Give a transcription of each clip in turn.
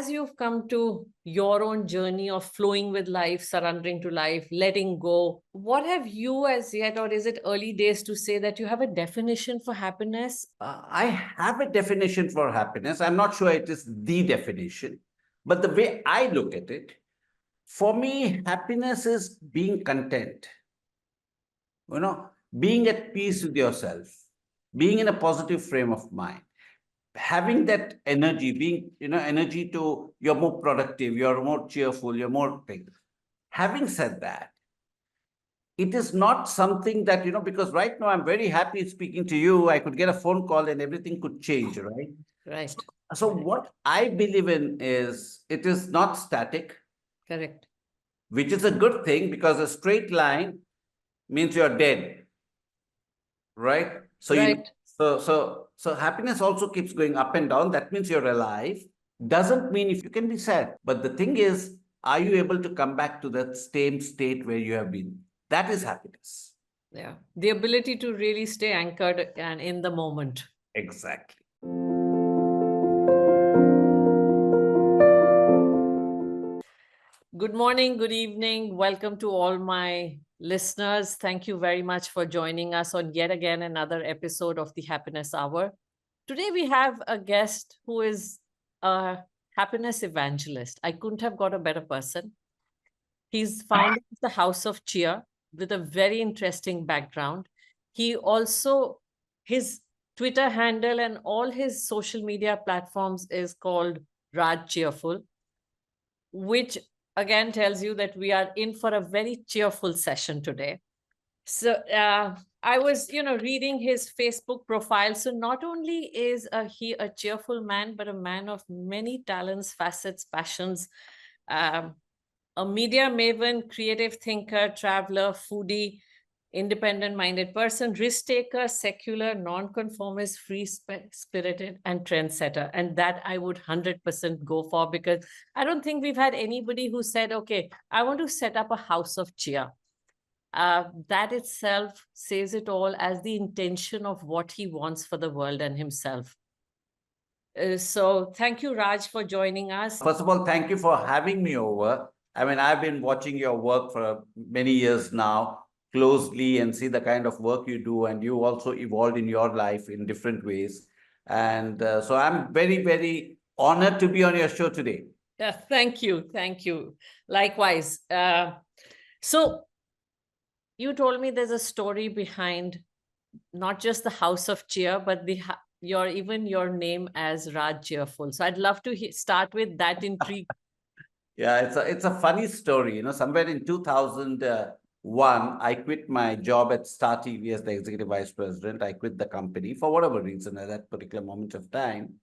as you've come to your own journey of flowing with life, surrendering to life, letting go, what have you as yet, or is it early days to say that you have a definition for happiness? I have a definition for happiness. I'm not sure it is the definition, but the way I look at it, for me, happiness is being content, being at peace with yourself, being in a positive frame of mind, having that energy, being, energy to, you're more productive, you're more cheerful, you're more thing. Having said that, it is not something that, because right now I'm very happy speaking to you. I could get a phone call and everything could change, right? Right. So what I believe in is it is not static. Correct. Which is a good thing because a straight line means you're dead, right? So right. So happiness also keeps going up and down. That means you're alive. Doesn't mean if you can be sad. But the thing is, are you able to come back to that same state where you have been? That is happiness. Yeah. The ability to really stay anchored and in the moment. Exactly. Good morning, good evening. Welcome to all my listeners. Thank you very much for joining us on yet again another episode of the Happiness Hour. Today we have a guest who is a happiness evangelist. I couldn't have got a better person. He's founder of the House of Cheer with a very interesting background. He also, his Twitter handle and all his social media platforms is called Raj Cheerful, which again tells you that we are in for a very cheerful session today. So I was, reading his Facebook profile. So not only is he a cheerful man, but a man of many talents, facets, passions, a media maven, creative thinker, traveler, foodie, independent-minded person, risk-taker, secular, non-conformist, free-spirited, and trendsetter. And that I would 100% go for, because I don't think we've had anybody who said, okay, I want to set up a house of cheer. That itself says it all as the intention of what he wants for the world and himself. So thank you, Raj, for joining us. First of all, thank you for having me over. I mean, I've been watching your work for many years now closely and see the kind of work you do, and you also evolved in your life in different ways. And so I'm very, very honored to be on your show today. Yeah, thank you. Thank you. Likewise. So you told me there's a story behind not just the House of Cheer, but your name as Raj Cheerful. So I'd love to start with that intrigue. Yeah, it's a funny story. Somewhere in 2001, I quit my job at Star TV as the executive vice president. I quit the company for whatever reason at that particular moment of time.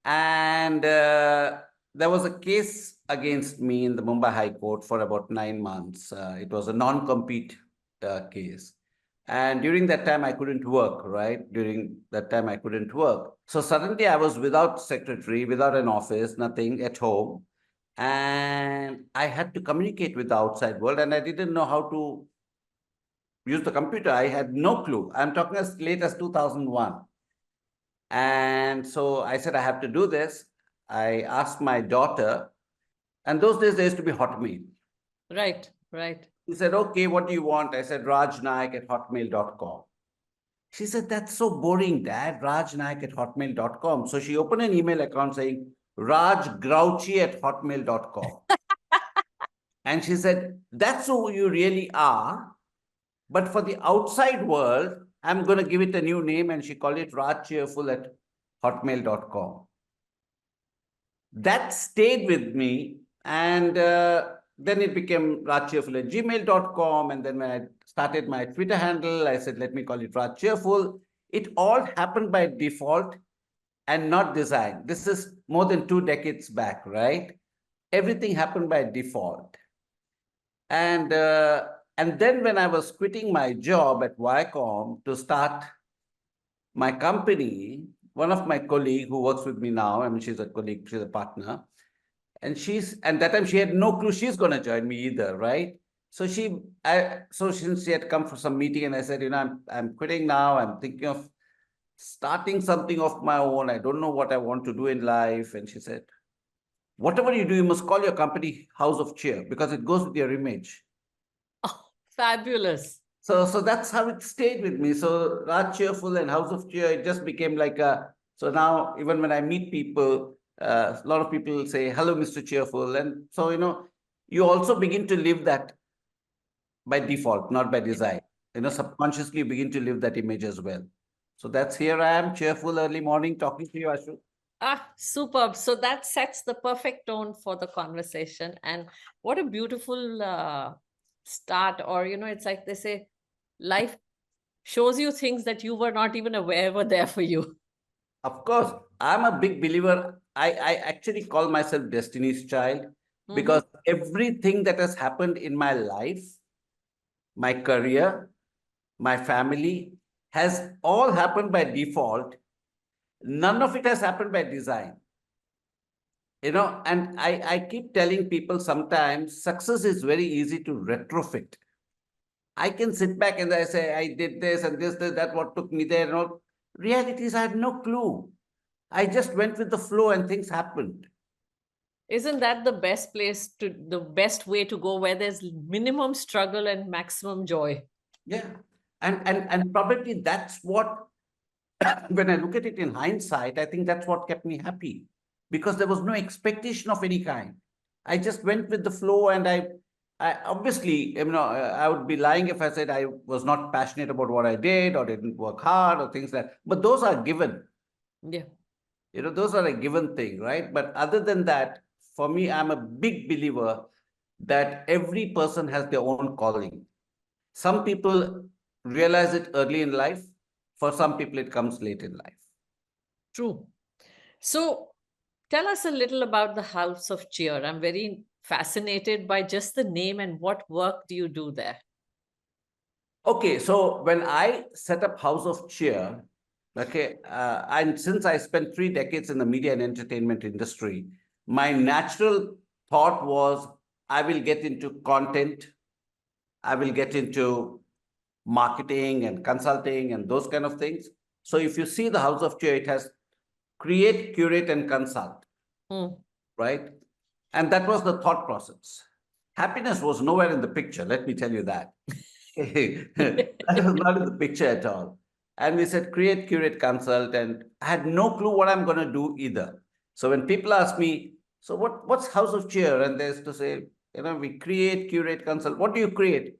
And there was a case against me in the Mumbai High Court for about 9 months. It was a non-compete case. And during that time, I couldn't work, right? During that time, I couldn't work. So suddenly I was without secretary, without an office, nothing at home. And I had to communicate with the outside world, and I didn't know how to use the computer. I had no clue. I'm talking as late as 2001. And so I said, I have to do this. I asked my daughter, and those days there used to be Hotmail. Right, right. She said, okay, what do you want? I said, Raj Nayak at hotmail.com. She said, that's so boring, Dad. Raj Nayak at hotmail.com. So she opened an email account saying, Raj Grouchy at hotmail.com. And she said, that's who you really are. But for the outside world, I'm going to give it a new name. And she called it Raj Cheerful at hotmail.com. That stayed with me. And then it became Raj Cheerful at gmail.com. And then when I started my Twitter handle, I said, let me call it Raj Cheerful. It all happened by default and not design. This is more than 2 decades back, right? Everything happened by default. And then when I was quitting my job at Viacom to start my company, one of my colleagues who works with me now, I mean, she's a colleague, she's a partner, and that time she had no clue she's going to join me either, right? So since she had come for some meeting, and I said, I'm quitting now. I'm thinking of starting something of my own. I don't know what I want to do in life. And she said, Whatever you do, you must call your company House of Cheer because it goes with your image. Oh, fabulous. So that's how it stayed with me. So Raj Cheerful and House of Cheer, it just became like a. So now even when I meet people, a lot of people say, "Hello, Mr. Cheerful," and so you also begin to live that by default, not by design. Subconsciously you begin to live that image as well. So that's here I am, cheerful early morning, talking to you, Ashu. Ah, superb. So that sets the perfect tone for the conversation. And what a beautiful start. Or, it's like they say, life shows you things that you were not even aware were there for you. Of course, I'm a big believer. I actually call myself Destiny's Child Mm-hmm. because everything that has happened in my life, my career, my family, has all happened by default. None of it has happened by design. And I keep telling people sometimes success is very easy to retrofit. I can sit back and I say, I did this and this, that, what took me there and all. Reality is, I had no clue. I just went with the flow and things happened. Isn't that the best way to go where there's minimum struggle and maximum joy? Yeah. And probably that's what, when I look at it in hindsight, I think that's what kept me happy because there was no expectation of any kind. I just went with the flow and I obviously, I would be lying if I said I was not passionate about what I did or didn't work hard or things like that. But those are given. Yeah. Those are a given thing, right? But other than that, for me, I'm a big believer that every person has their own calling. Some people realize it early in life. For some people, it comes late in life. True. So tell us a little about the House of Cheer. I'm very fascinated by just the name and what work do you do there? Okay, so when I set up House of Cheer, okay, and since I spent 3 decades in the media and entertainment industry, my natural thought was I will get into content, I will get into marketing and consulting and those kind of things. So if you see the House of Cheer, it has create, curate, and consult, Hmm. right? And that was the thought process. Happiness was nowhere in the picture, let me tell you that. That was not in the picture at all. And we said, create, curate, consult. And I had no clue what I'm going to do either. So when people ask me, so what's House of Cheer? And there's to say, we create, curate, consult. What do you create?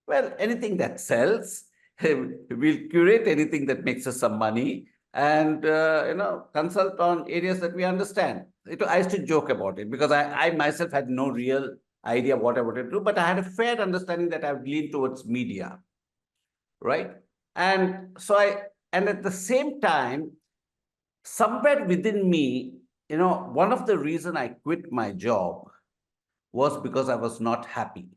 Well, anything that sells. We'll curate anything that makes us some money and consult on areas that we understand. I used to joke about it because I myself had no real idea what I wanted to do, but I had a fair understanding that I would lean towards media, right? And so and at the same time, somewhere within me, one of the reason I quit my job was because I was not happy.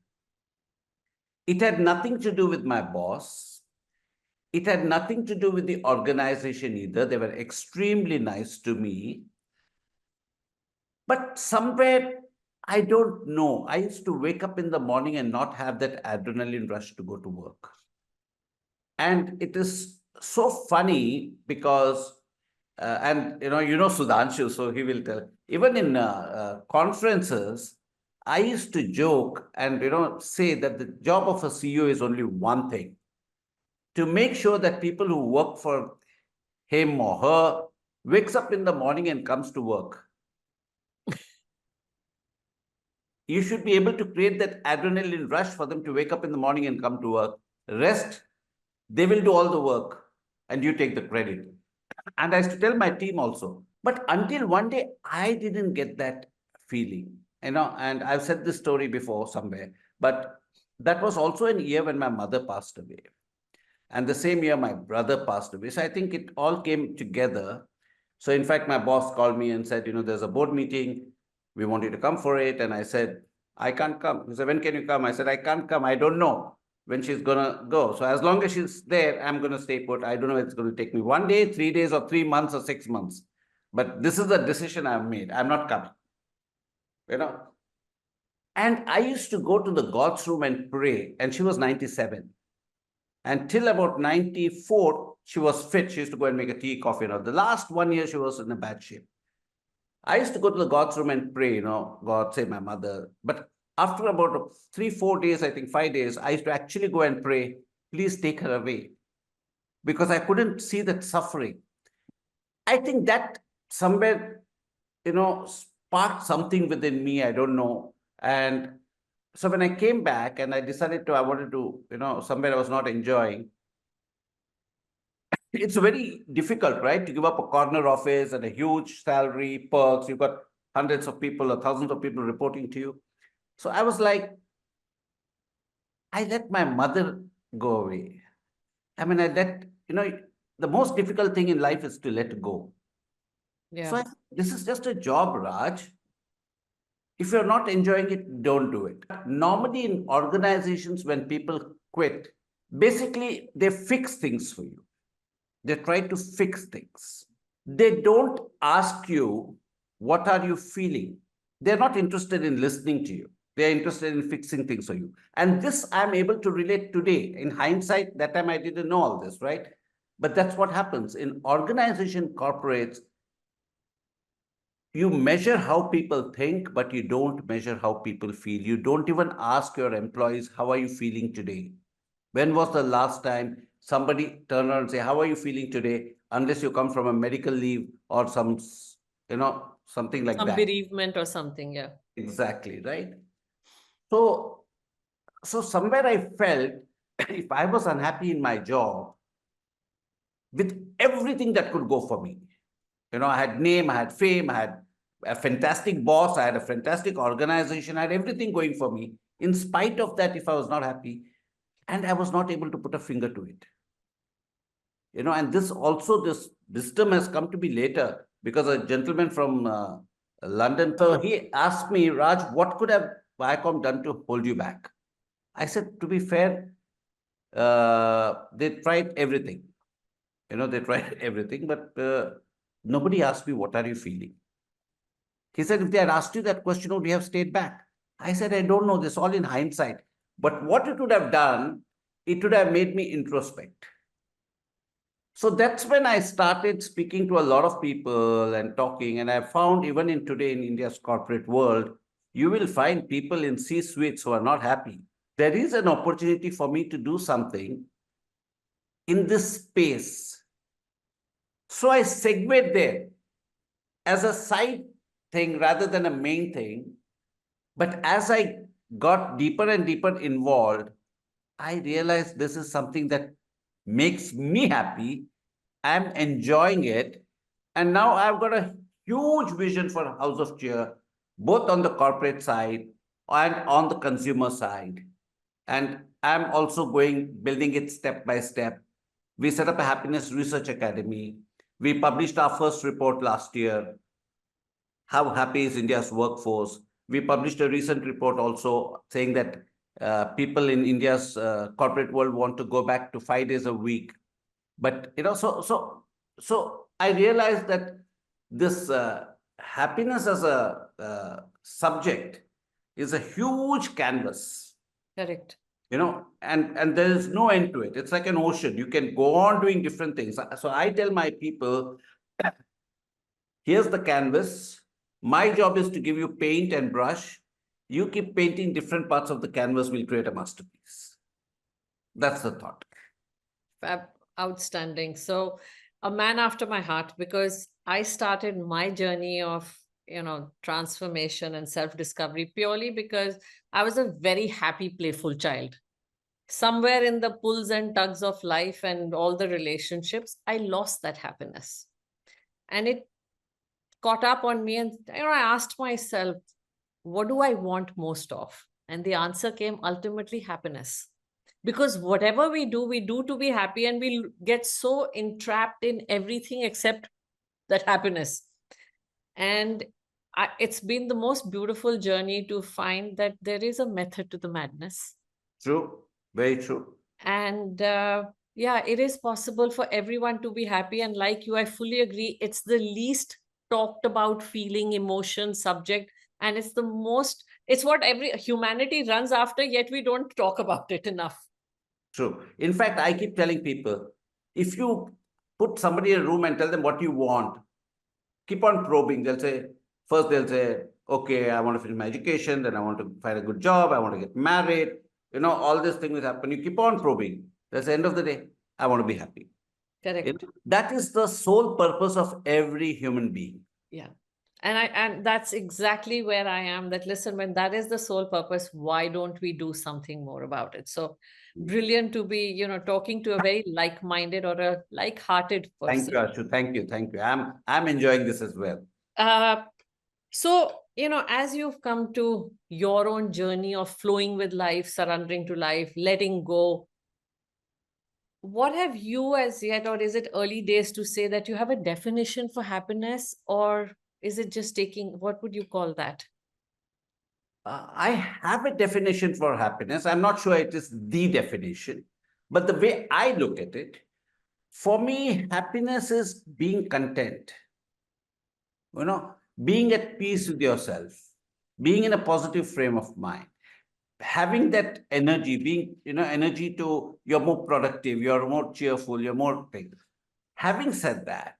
It had nothing to do with my boss. It had nothing to do with the organization either. They were extremely nice to me. But somewhere, I don't know. I used to wake up in the morning and not have that adrenaline rush to go to work. And it is so funny because, and Sudhanshu, so he will tell, even in conferences, I used to joke and, say that the job of a CEO is only one thing, to make sure that people who work for him or her wakes up in the morning and comes to work. You should be able to create that adrenaline rush for them to wake up in the morning and come to work. Rest, they will do all the work and you take the credit. And I used to tell my team also. But until one day, I didn't get that feeling, and I've said this story before somewhere, but that was also an year when my mother passed away. And the same year, my brother passed away. So I think it all came together. So in fact, my boss called me and said, there's a board meeting. We want you to come for it. And I said, I can't come. He said, when can you come? I said, I can't come. I don't know when she's going to go. So as long as she's there, I'm going to stay put. I don't know if it's going to take me 1 day, 3 days, or 3 months, or 6 months. But this is the decision I've made. I'm not coming. You know. And I used to go to the God's room and pray. And she was 97. And till about 94, she was fit. She used to go and make a tea, coffee, and all. The last 1 year, she was in a bad shape. I used to go to the God's room and pray, God save my mother. But after about 3, 4 days, I think 5 days, I used to actually go and pray, please take her away. Because I couldn't see that suffering. I think that somewhere, sparked something within me. I don't know. And so when I came back and I decided I wanted to, somewhere I was not enjoying. It's very difficult, right? To give up a corner office and a huge salary, perks. You've got hundreds of people or thousands of people reporting to you. So I was like, I let my mother go away. I mean, the most difficult thing in life is to let go. So Yeah. this is just a job, Raj. If you're not enjoying it, don't do it. Normally, in organizations, when people quit, basically they fix things for you. They try to fix things. They don't ask you, what are you feeling? They're not interested in listening to you. They're interested in fixing things for you. And this I'm able to relate today. In hindsight, that time I didn't know all this, right? But that's what happens in organization corporates. You measure how people think, but you don't measure how people feel. You don't even ask your employees, how are you feeling today? When was the last time somebody turned around and say, how are you feeling today? Unless you come from a medical leave or something like Some that. bereavement or something. Yeah. Exactly, right? So, so somewhere I felt if I was unhappy in my job, with everything that could go for me, I had name, I had fame, I had a fantastic boss, I had a fantastic organization, I had everything going for me. In spite of that, if I was not happy, and I was not able to put a finger to it, and this wisdom has come to be later because a gentleman from London, so he asked me, Raj, what could have Viacom done to hold you back? I said, to be fair, they tried everything. They tried everything, but nobody asked me, what are you feeling? He said, if they had asked you that question, would you have stayed back? I said, I don't know this, all in hindsight. But what it would have done, it would have made me introspect. So that's when I started speaking to a lot of people and talking. And I found even in today in India's corporate world, you will find people in C-suites who are not happy. There is an opportunity for me to do something in this space. So I segued there as a side thing rather than a main thing. But as I got deeper and deeper involved, I realized this is something that makes me happy. I'm enjoying it. And now I've got a huge vision for House of Cheer, both on the corporate side and on the consumer side. And I'm also building it step by step. We set up a happiness research academy. We published our first report last year. How happy is India's workforce? We published a recent report also saying that people in India's corporate world want to go back to 5 days a week. But so I realized that this happiness as a subject is a huge canvas, Correct. and there is no end to it. It's like an ocean. You can go on doing different things. So I tell my people, here's the canvas. My job is to give you paint and brush. You keep painting different parts of the canvas, we'll create a masterpiece. That's the thought. Outstanding. So, a man after my heart, because I started my journey of, transformation and self discovery purely because I was a very happy, playful child. Somewhere in the pulls and tugs of life and all the relationships, I lost that happiness. And it caught up on me. And, I asked myself, what do I want most of? And the answer came ultimately happiness. Because whatever we do to be happy, and we get so entrapped in everything except that happiness. And it's been the most beautiful journey to find that there is a method to the madness. True, very true. And yeah, it is possible for everyone to be happy. And like you, I fully agree. It's the least talked about feeling, emotion, subject. And it's what every humanity runs after, yet we don't talk about it enough. True. In fact, I keep telling people, if you put somebody in a room and tell them what you want, keep on probing. They'll say, First, they'll say, okay, I want to finish my education, then I want to find a good job, I want to get married. All these things will happen. You keep on probing. That's the end of the day. I want to be happy. Correct. That is the sole purpose of every human being. Yeah. And that's exactly where I am. That listen, when that is the sole purpose, why don't we do something more about it? So brilliant to be, talking to a very like-minded or a like-hearted Thank you, person. Ashu. Thank you. Thank you. I'm enjoying this as well. Uh, so, as you've come to your own journey of flowing with life, surrendering to life, letting go, what have you as yet, or is it early days to say that you have a definition for happiness, or is it just taking, what would you call that? I have a definition for happiness. I'm not sure it is the definition, but the way I look at it, for me, happiness is being content, being at peace with yourself, being in a positive frame of mind, having that energy, being, energy to, you're more productive, you're more cheerful, you're more things. Having said that,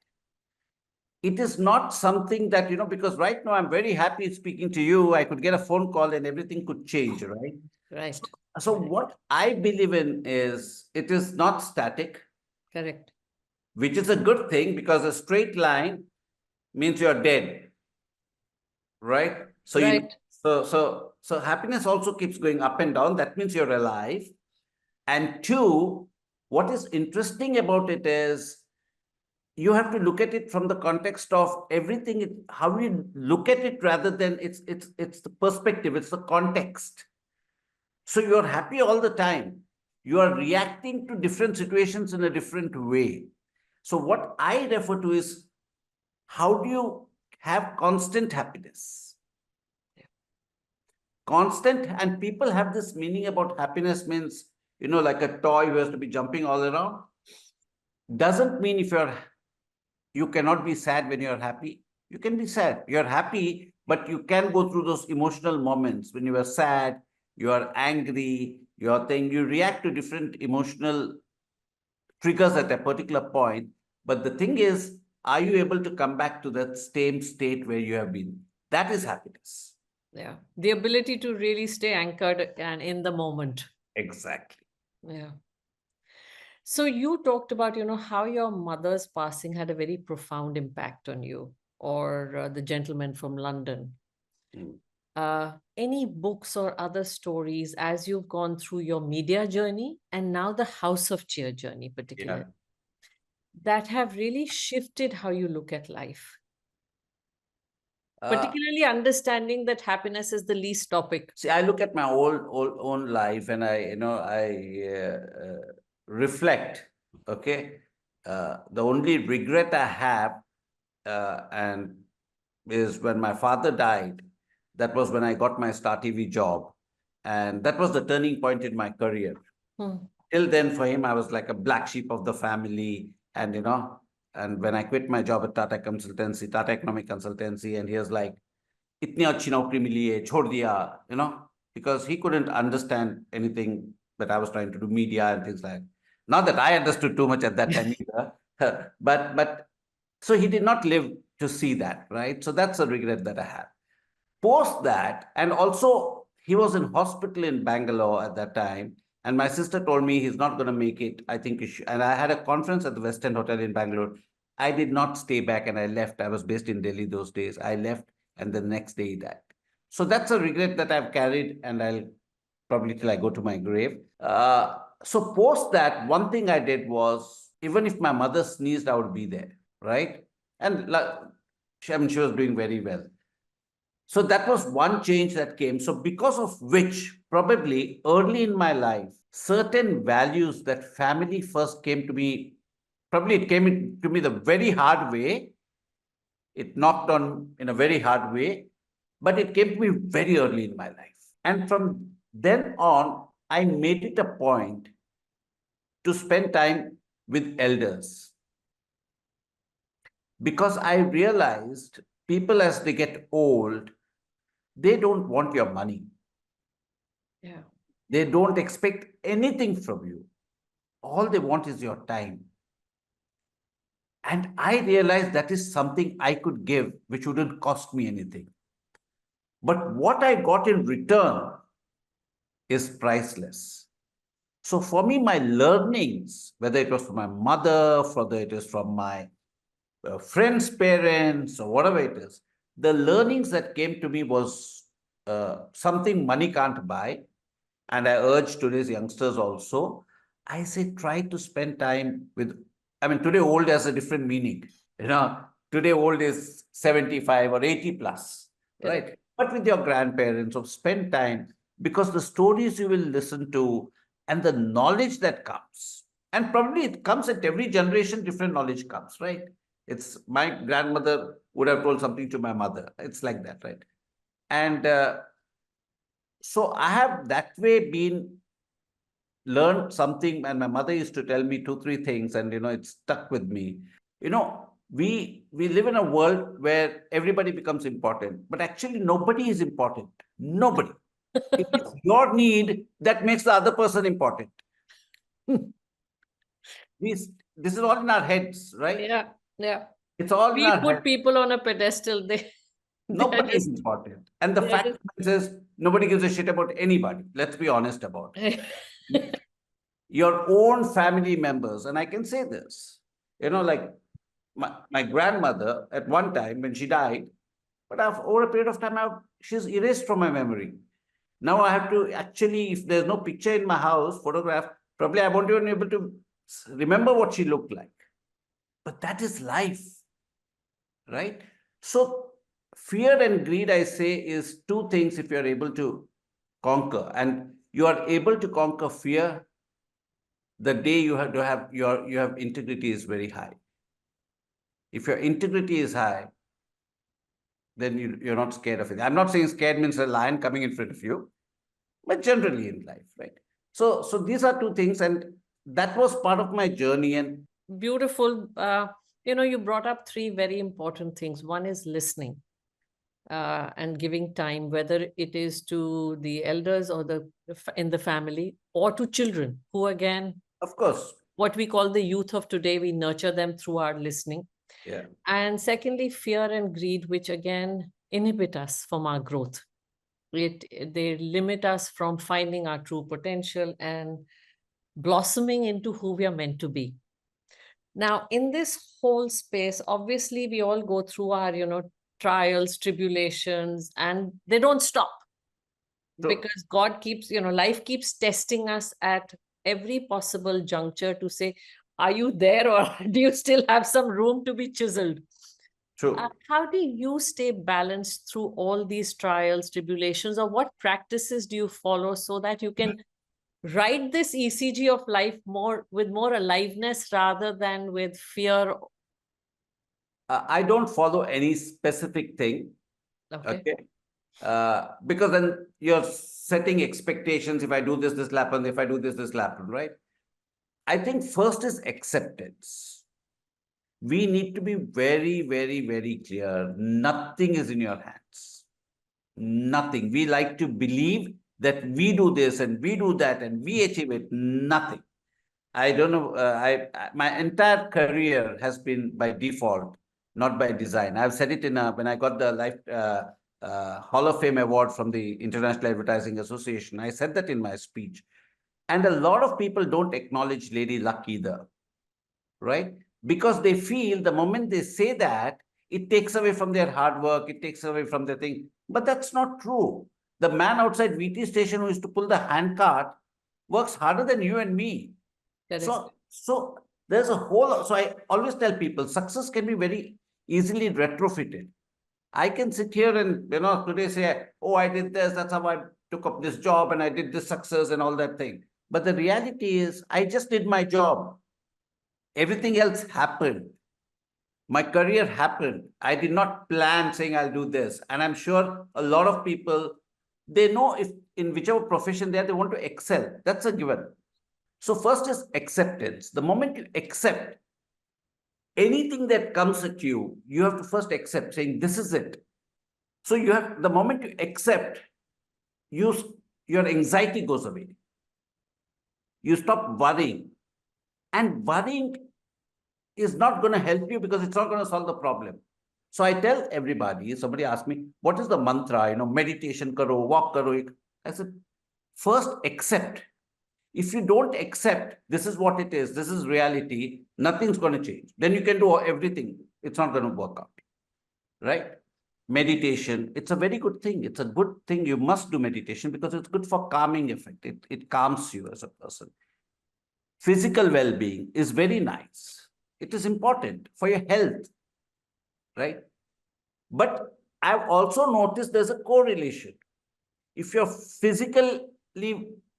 it is not something that, because right now I'm very happy speaking to you. I could get a phone call and everything could change, right? Right. So what I believe in is it is not static, Correct. which is a good thing because a straight line means you're dead, right? So Right. so happiness also keeps going up and down. That means you're alive. And two, what is interesting about it is you have to look at it from the context of everything, how you look at it rather than it's the perspective, it's the context. So you're happy all the time. You are reacting to different situations in a different way. So what I refer to is how do you have constant happiness? Constant, and people have this meaning about happiness means, like a toy who has to be jumping all around. Doesn't mean if you cannot be sad when you're happy. You can be sad. You're happy, but you can go through those emotional moments when you are sad, you are angry, you react to different emotional triggers at a particular point. But the thing is, are you able to come back to that same state where you have been? That is happiness. Yeah. The ability to really stay anchored and in the moment. Exactly. Yeah. So you talked about, how your mother's passing had a very profound impact on you, or the gentleman from London. Mm. Any books or other stories as you've gone through your media journey and now the House of Cheer journey, Yeah. particularly, that have really shifted how you look at life? Uh, Particularly understanding that happiness is the least topic. See, I look at my own life and I reflect. Okay. The only regret I have, and is when my father died. That was when I got my Star TV job. And that was the turning point in my career. Hmm. Till then, for him, I was like a black sheep of the family. And when I quit my job at Tata Economic Consultancy, and he was like, इतनी अच्छी नौकरी मिली है छोड़ दिया because he couldn't understand anything that I was trying to do media and things like not that I understood too much at that time either but so he did not live to see that, right? So that's a regret that I have. Post that, and also he was in hospital in Bangalore at that time, and my sister told me he's not going to make it. I think you should. And I had a conference at the West End Hotel in Bangalore. I did not stay back, and I left. I was based in Delhi those days. I left, and the next day he died. So that's a regret that I've carried, and I'll probably till I go to my grave. So post that, one thing I did was even if my mother sneezed, I would be there, right? And like, I mean, she was doing very well. So that was one change that came. So because of which, probably early in my life, certain values that family first came to me, probably it came to me the very hard way. It knocked on in a very hard way, but it came to me very early in my life. And from then on, I made it a point to spend time with elders because I realized people as they get old, they don't want your money. Yeah. They don't expect anything from you. All they want is your time. And I realized that is something I could give, which wouldn't cost me anything. But what I got in return is priceless. So for me, my learnings, whether it was from my mother, whether it is from my friends' parents, or whatever it is, the learnings that came to me was something money can't buy. And I urge today's youngsters also, I say try to spend time with, I mean, today old has a different meaning. You know, today old is 75 or 80 plus, Correct. right? But with your grandparents, or spend time, because the stories you will listen to and the knowledge that comes, and probably it comes at every generation, different knowledge comes, right? It's my grandmother would have told something to my mother. It's like that, right? And so I have that way been learned something, and my mother used to tell me two, three things, and it stuck with me. We live in a world where everybody becomes important, but actually nobody is important. Nobody. It is your need that makes the other person important. This this is all in our heads, right? Yeah, yeah. It's all in We our put heads. people on a pedestal. They are Nobody is just important. And the they are fact is, nobody gives a shit about anybody. Let's be honest about just it. Your own family members, and I can say this, like my grandmother at one time when she died, but over a period of time, she's erased from my memory. Now I have to actually, if there's no picture in my house, photograph, probably I won't even be able to remember what she looked like. But that is life, right? So fear and greed, I say, is two things if you're able to conquer. And you are able to conquer fear the day you have to have you have integrity is very high. If your integrity is high, then you're not scared of it. I'm not saying scared means a lion coming in front of you, but generally in life, right? So these are two things, and that was part of my journey. And beautiful. You brought up three very important things. One is listening and giving time, whether it is to the elders or in the family, or to children, who again, of course, what we call the youth of today, we nurture them through our listening. yeah, And secondly, fear and greed, which again inhibit us from our growth. They limit us from finding our true potential and blossoming into who we are meant to be. Now, in this whole space, obviously, we all go through our, trials, tribulations, and they don't stop so because God keeps, life keeps testing us at every possible juncture to say, are you there, or do you still have some room to be chiseled? true. How do you stay balanced through all these trials, tribulations, or what practices do you follow so that you can write this ECG of life more aliveness rather than with fear? I don't follow any specific thing, Okay. okay? Because then you're setting expectations. If I do this, this will happen. If I do this, this will happen, right? I think first is acceptance. We need to be very, very, very clear. Nothing is in your hands. Nothing. We like to believe that we do this and we do that and we achieve it. Nothing. I don't know. My entire career has been by default, not by design. I've said it when I got the Life Hall of Fame award from the International Advertising Association. I said that in my speech, and a lot of people don't acknowledge Lady Luck either, right? Because they feel the moment they say that, it takes away from their hard work, it takes away from their thing. But that's not true. The man outside VT station who used to pull the handcart works harder than you and me. Correct. So there's a whole. So I always tell people success can be very easily retrofitted. I can sit here and today say, oh, I did this, that's how I took up this job and I did this success and all that thing. But the reality is I just did my job. Everything else happened. My career happened. I did not plan saying I'll do this. And I'm sure a lot of people, they know if in whichever profession they want to excel. That's a given. So first is acceptance. The moment you accept anything that comes at you, you have to first accept saying, this is it. So the moment you accept, your anxiety goes away. You stop worrying. And worrying is not going to help you because it's not going to solve the problem. So I tell everybody, somebody asked me, what is the mantra? Meditation karo, walk karo. I said, first accept. If you don't accept, this is what it is, this is reality, nothing's going to change. Then you can do everything. It's not going to work out. Right? Meditation, it's a very good thing. It's a good thing. You must do meditation because it's good for calming effect. It calms you as a person. Physical well-being is very nice. It is important for your health, right? But I've also noticed there's a correlation. If you're physically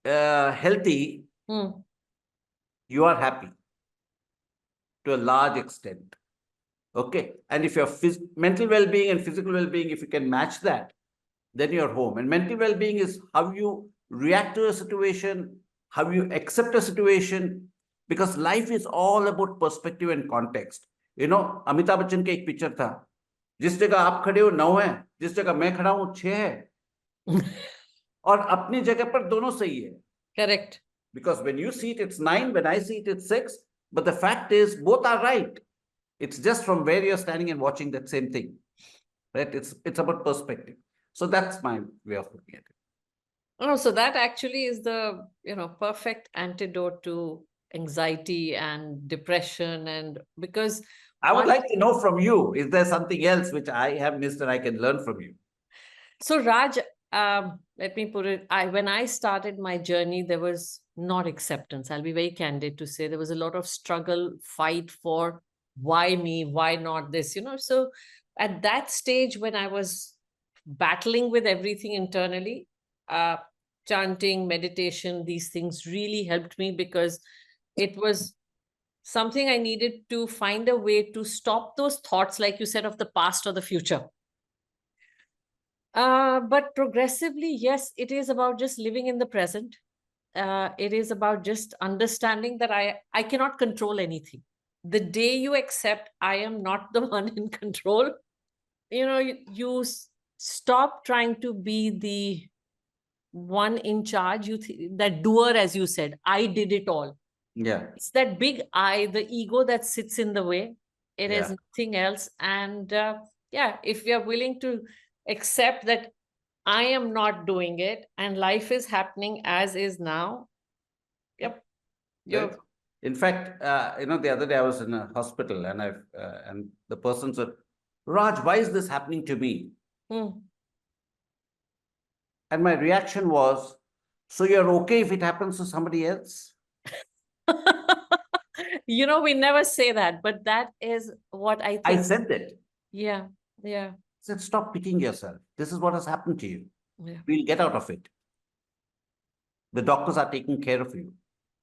healthy, you are happy to a large extent. Okay. And if your mental well-being and physical well-being, if you can match that, then you're home. And mental well-being is how you react to a situation, how you accept a situation, because life is all about perspective and context. Amitabh Bachchan का एक picture था, जिस जगह आप खड़े हो 9 है, जिस जगह मैं खड़ा हूं 6 है, और अपनी जगह पर दोनों सही है. Correct. Because when you see it, it's 9. When I see it, it's 6. But the fact is, both are right. It's just from where you're standing and watching that same thing, right? It's about perspective. So that's my way of looking at it. Oh, so that actually is the perfect antidote to anxiety and depression. And because I would like to know from you, is there something else which I have missed and I can learn from you? So Raj, let me put it, when I started my journey, there was not acceptance. I'll be very candid to say there was a lot of struggle, fight for why me, why not this, So at that stage when I was battling with everything internally, chanting, meditation, these things really helped me because it was something I needed to find a way to stop those thoughts, like you said, of the past or the future. But progressively, yes, it is about just living in the present. It is about just understanding that I cannot control anything. The day you accept I am not the one in control, you stop trying to be the one in charge. That doer, as you said, I did it all. Yeah. It's that big I, the ego that sits in the way. It is nothing else. And if we are willing to accept that I am not doing it and life is happening as is now. Yep. In fact, the other day I was in a hospital and and the person said, Raj, why is this happening to me? And my reaction was, so you're okay if it happens to somebody else? We never say that, but that is what I think. I said that. Yeah. I said, stop pitying yourself. This is what has happened to you. Yeah. We'll get out of it. The doctors are taking care of you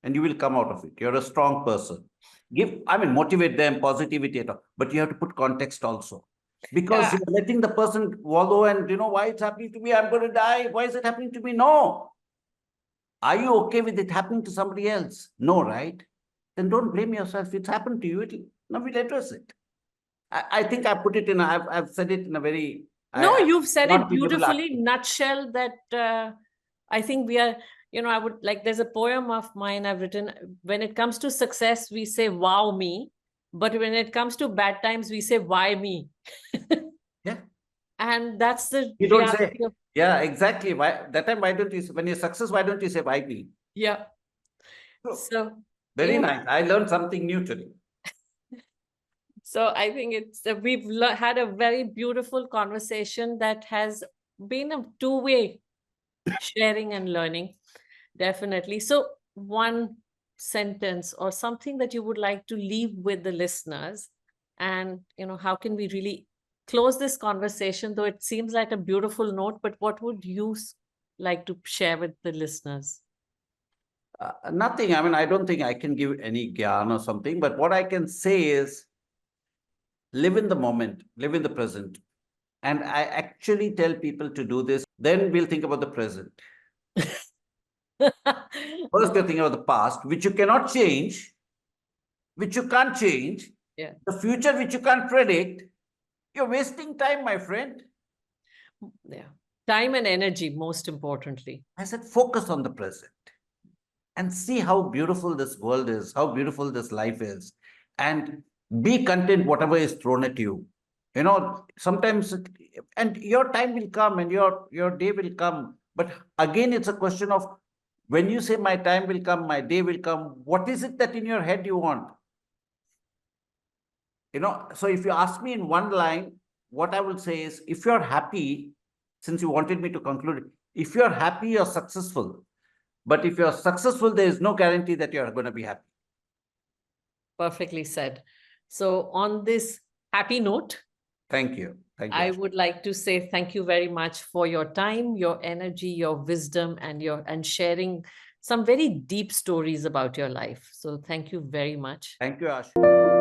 and you will come out of it. You're a strong person. Motivate them, positivity, but you have to put context also. Because you're letting the person wallow and, why it's happening to me? I'm going to die. Why is it happening to me? No. Are you okay with it happening to somebody else? No, right? Then don't blame yourself. It's happened to you. Now we'll address it. I think I put it in, I've said it in a very... you've said it beautifully, nutshell that I think we are, I would like, there's a poem of mine I've written, when it comes to success, we say, wow, me. But when it comes to bad times, we say, why me? Yeah. And that's the... You don't say, yeah, exactly. Why that time, why don't you, when you're success, why don't you say, why me? Yeah. So very nice. I learned something new today. So I think we've had a very beautiful conversation that has been a two-way sharing and learning, definitely. So one sentence or something that you would like to leave with the listeners, and how can we really close this conversation, though it seems like a beautiful note, but what would you like to share with the listeners? Nothing. I don't think I can give any gyan or something, but what I can say is live in the moment, live in the present. And I actually tell people to do this. Then we'll think about the present. First, you're thinking about the past, which you cannot change, which you can't change. Yeah. The future, which you can't predict. You're wasting time, my friend. Yeah. Time and energy, most importantly. I said, focus on the present and see how beautiful this world is, how beautiful this life is. And Be content whatever is thrown at you. Sometimes, and your time will come and your day will come. But again, it's a question of, when you say my time will come, my day will come, what is it that in your head you want? So if you ask me in one line, what I will say is, if you're happy, since you wanted me to conclude, if you're happy, you're successful. But if you're successful, there is no guarantee that you're going to be happy. Perfectly said. So on this happy note, thank you. I would like to say thank you very much for your time, your energy, your wisdom, and sharing some very deep stories about your life. So thank you very much. Thank you, Ashu.